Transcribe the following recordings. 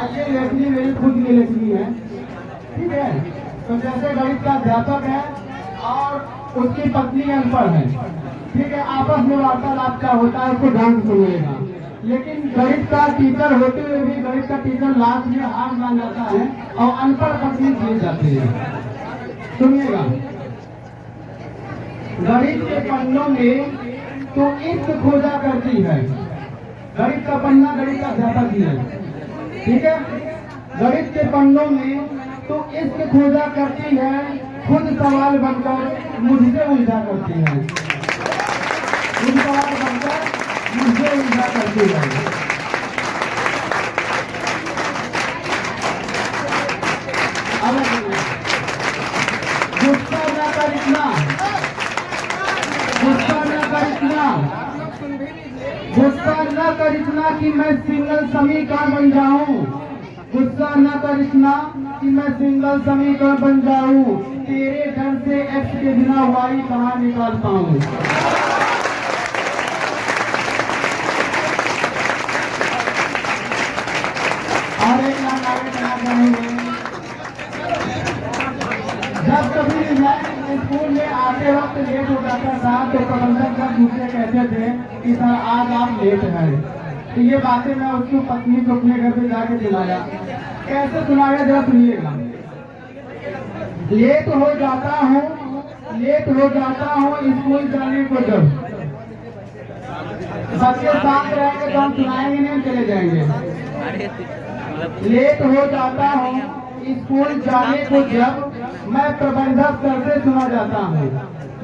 ये लेखनी मेरी खुद की लेखनी है, ठीक है। तो जैसे गणित का अध्यापक है और उसकी पत्नी अनपढ़ है, ठीक है, आपस में वार्तालाप क्या होता है उसको ध्यान से सुनिएगा। लेकिन गणित का टीचर होते हुए भी गणित का टीचर लास्ट में हार मान जाता है और अनपढ़ पत्नी जीत जाती है। सुनिएगा, गणित के पन्नों में तो इश्क खोजा करती है, गणित का पन्ना गणित का अध्यापक ही है, ठीक है। गणित के पन्नों में तो इश्क खोजा करती है, खुद सवाल बनकर मुझसे उलझा करती है, खुद सवाल बनकर मुझसे उलझा करती है। अब गुस्सा न कर इतना, गुस्सा न कर इतना, गुस्सा न कर इतना कि मैं सिंगल समीकरण बन जाऊं, गुस्सा न कर इतना कि मैं सिंगल समीकरण बन जाऊं, तेरे डर से एक्स के बिना वाई कहाँ निकाल पाऊं। और एक लाइन आगे चला जाएंगे, जब कभी मैं स्कूल में आते वक्त लेट हो जाता था तो प्रबंधक सर मुझसे कहते थे कि सर आज आप लेट हैं। तो ये बातें मैं उसकी पत्नी को अपने घर पे जाके सुनाया। कैसे सुनाया जरा सुनिएगा। लेट हो जाता हूँ, लेट हो जाता हूँ स्कूल जाने को, जब बच्चे साथ रहेंगे तो हम सुनाएंगे नहीं, चले जाएंगे। लेट हो जाता हूँ स्कूल जाने को, जब मैं प्रबंधक सर से सुना जाता हूँ।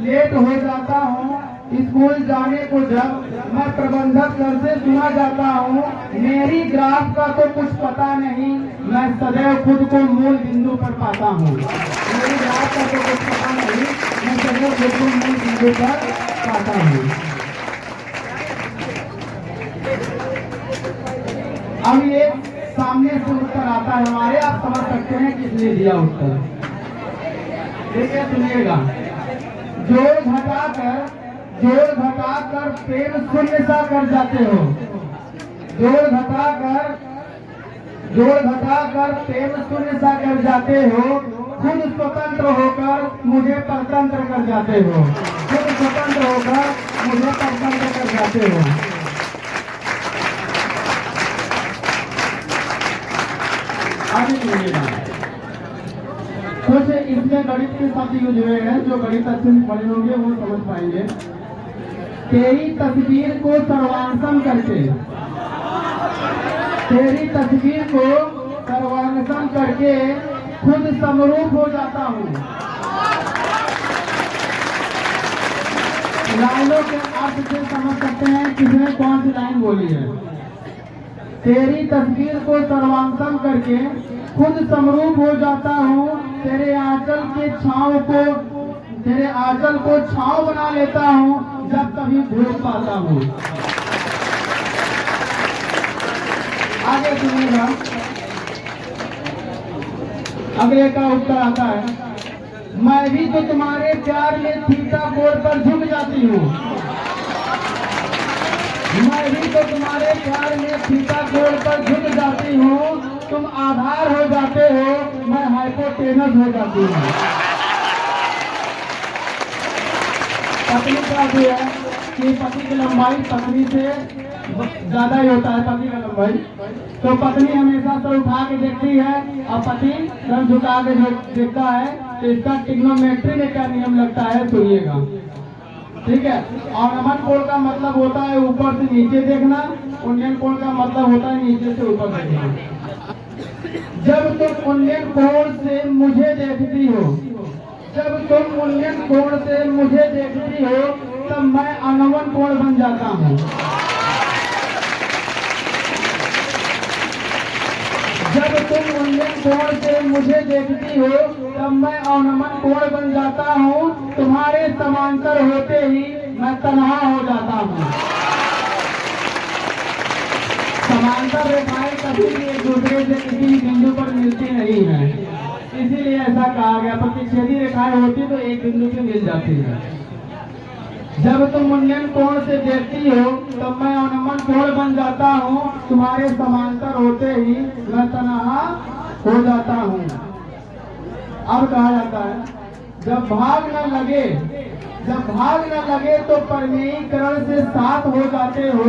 लेट हो जाता हूँ स्कूल जाने को, जब मैं प्रबंधक सर से सुना जाता हूँ। मेरी ग्राफ का तो कुछ पता नहीं, मैं सदैव खुद को मूल बिंदु पर पाता हूँ। मेरी ग्राफ का तो कुछ पता नहीं, मैं सदैव खुद को मूल बिंदु पर पाता हूँ। अब ये सामने से उत्तर आता है हमारे, आप समझ सकते हैं किसने दिया उत्तर। देखिए सुनिएगा, जोड़ घटाकर प्रेम शून्य सा कर जाते हो, जोड़ घटाकर प्रेम शून्य सा कर जाते हो, खुद स्वतंत्र होकर मुझे परतंत्र कर जाते हो, खुद स्वतंत्र होकर मुझे परतंत्र कर जाते हो। आगे सुनिएगा, कुछ इसमें गणित के शब्द यूज हुए हैं, जो गणित अच्छे से पढ़े होंगे वो समझ पाएंगे। तेरी तस्वीर को सर्वांकन करके, तेरी तस्वीर को सर्वांकन करके खुद समरूप हो जाता हूँ। लाइनों के अर्थ से समझ सकते हैं किसने कौन सी लाइन बोली है। तेरी तस्वीर को सर्वांकन करके खुद समरूप हो जाता हूँ, तेरे आंचल के छांव को, तेरे आंचल को छांव बना लेता हूँ, जब कभी भूल पाता हूँ। आगे सुनिएगा, अगले का उत्तर आता है, मैं भी तो तुम्हारे प्यार में थीटा कोण पर झुक जाती हूँ, मैं भी तो तुम्हारे प्यार में थीटा कोण पर झुक जाती हूँ, तुम आधार हो जाते हो, मैं हाइपोटेनस हो जाती हूँ। पत्नी का भी है कि पति की लंबाई पत्नी से ज्यादा ही होता है, पति का लंबाई। तो पत्नी हमेशा सर उठा के देखती है और पति सर झुका के देखता है। तो इसका ट्रिग्नोमेट्री में क्या नियम लगता है सुनिएगा, ठीक है। और नमन कोण का मतलब होता है ऊपर से नीचे देखना, उन्नयन कोण का मतलब होता है नीचे से ऊपर देखना। जब तुम उन्नयन कोण से मुझे देखती हो, जब तुम उन्नयन कोण से मुझे देखती हो, तब मैं अनवन कोण बन जाता हूँ। जब तुम उन्नयन कोण से मुझे देखती हो, तब मैं अनवन कोण बन जाता हूँ। तुम्हारे समांतर होते ही मैं तन्हा हो जाता हूँ। समांतर रेखाएं कभी भी एक दूसरे से किसी भी बिंदु पर मिलती नहीं है, इसीलिए ऐसा कहा गया। प्रतिच्छेदी रेखाएं होती तो एक बिंदु पे मिल जाती है। जब तुम उन्नयन कोण से देखती हो तब मैं अवनमन कोण बन जाता हूँ, तुम्हारे समांतर होते ही मैं तन्हा हो जाता हूँ। अब कहा जाता है जब भाग न लगे तो परिमेयीकरण से साथ हो जाते हो,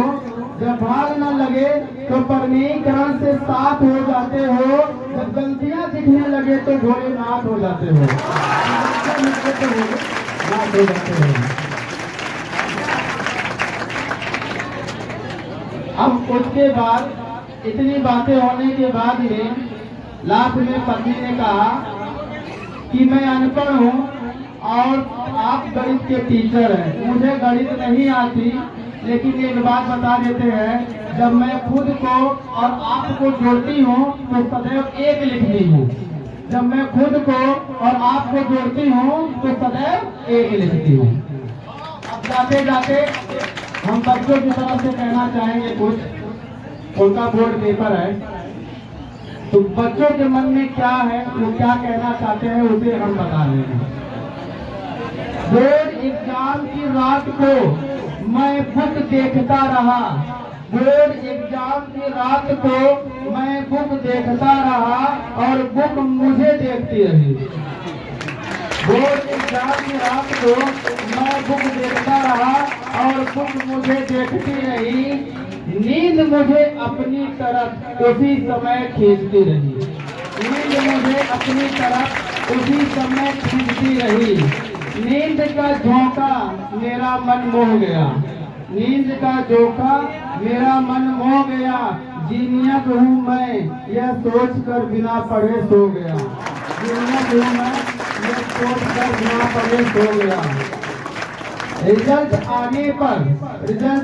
जब भाग न लगे तो परिमेयीकरण से साथ हो जाते हो, जब गलतियां दिखने लगे तो भोलेनाथ हो जाते हो, नाथ हो जाते हो। अब उसके बाद इतनी बातें होने के बाद में लास्ट में पत्नी ने कहा कि मैं अनपढ़ हूँ और आप गणित के टीचर हैं, मुझे गणित नहीं आती, लेकिन एक बात बता देते हैं, जब मैं खुद को और आपको जोड़ती हूँ तो सदैव एक लिखती हूँ, जब मैं खुद को और आपको जोड़ती हूँ तो सदैव एक लिखती हूँ। अब जाते जाते हम बच्चों की तरफ से कहना चाहेंगे कुछ, उनका बोर्ड पेपर है, तो बच्चों के मन में क्या है, वो क्या कहना चाहते हैं उसे हम बता रहे हैं। बोर्ड एग्जाम की रात को मैं बुक देखता रहा, बोर्ड एग्जाम की रात को मैं बुक देखता रहा और बुक मुझे देखती रही। बोर्ड एग्जाम की रात को मैं बुक देखता रहा और बुक मुझे देखती रही, नींद मुझे अपनी तरफ उसी समय खींचती रही, नींद मुझे अपनी तरफ उसी समय खींचती रही। नींद का झोंका मेरा मन मोह गया, नींद का झोंका मेरा मन मोह गया, जीनियत हूँ मैं यह सोच कर बिना पढ़े सो गया, जीनियत हूँ मैं यह सोच कर बिना पढ़े सो गया। रिजल्ट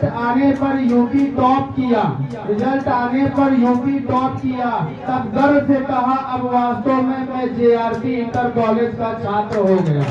आने पर यूपी टॉप किया, रिजल्ट आने पर यूपी टॉप किया, तब गर्व से कहा अब वास्तव में मैं JRP इंटर कॉलेज का छात्र हो गया।